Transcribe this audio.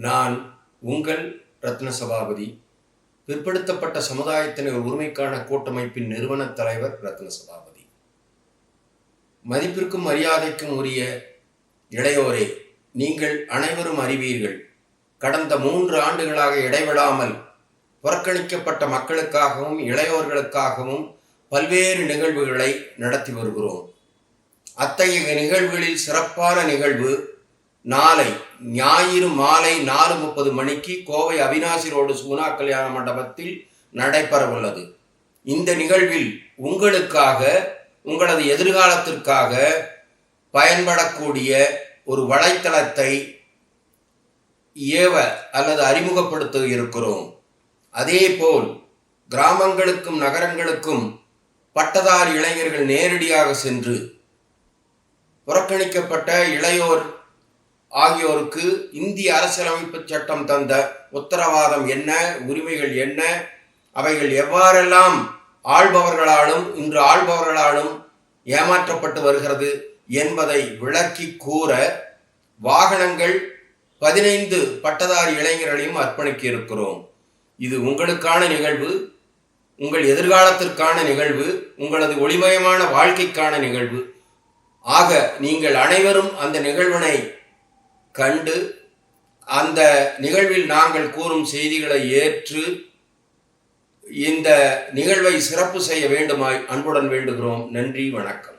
நான் உங்கள் ரத்ன சபாபதி, பிற்படுத்தப்பட்ட சமுதாயத்தினர் உரிமைக்கான கூட்டமைப்பின் நிறுவன தலைவர் ரத்ன சபாபதி. மதிப்பிற்கும் மரியாதைக்கும் உரிய இளையோரே, நீங்கள் அனைவரும் அறிவீர்கள், கடந்த 3 ஆண்டுகளாக இடைவிடாமல் புறக்கணிக்கப்பட்ட மக்களுக்காகவும் இளையோர்களுக்காகவும் பல்வேறு நிகழ்வுகளை நடத்தி வருகிறோம். அத்தகைய நிகழ்வுகளில் சிறப்பான நிகழ்வு நாளை ஞாயிறு மாலை 4:30 மணிக்கு கோவை அவினாசி ரோடு சுகுணா கல்யாண மண்டபத்தில் நடைபெறவுள்ளது. இந்த நிகழ்வில் உங்களுக்காக, உங்களது எதிர்காலத்திற்காக பயன்படக்கூடிய ஒரு வலைத்தளத்தை ஏவ அல்லது அறிமுகப்படுத்த இருக்கிறோம். அதேபோல் கிராமங்களுக்கும் நகரங்களுக்கும் பட்டதாரி இளைஞர்கள் நேரடியாக சென்று புறக்கணிக்கப்பட்ட இளையோர் ஆகியோருக்கு இந்திய அரசியலமைப்பு சட்டம் தந்த உத்தரவாதம் என்ன, உரிமைகள் என்ன, அவைகள் எவ்வாறெல்லாம் இன்று ஆள்பவர்களாலும் ஏமாற்றப்பட்டு வருகிறது என்பதை விளக்கி கூற வாகனங்கள் 15 பட்டதாரி இளைஞர்களையும் அர்ப்பணிக்க இருக்கிறோம். இது உங்களுக்கான நிகழ்வு, உங்கள் எதிர்காலத்திற்கான நிகழ்வு, உங்களது ஒளிமயமான வாழ்க்கைக்கான நிகழ்வு. ஆக நீங்கள் அனைவரும் அந்த நிகழ்வினை கண்டு அந்த நிகழ்வில் நாங்கள் கூறும் செய்திகளை ஏற்று இந்த நிகழ்வை சிறப்பு செய்ய வேண்டுமாய் அன்புடன் வேண்டுகிறோம். நன்றி, வணக்கம்.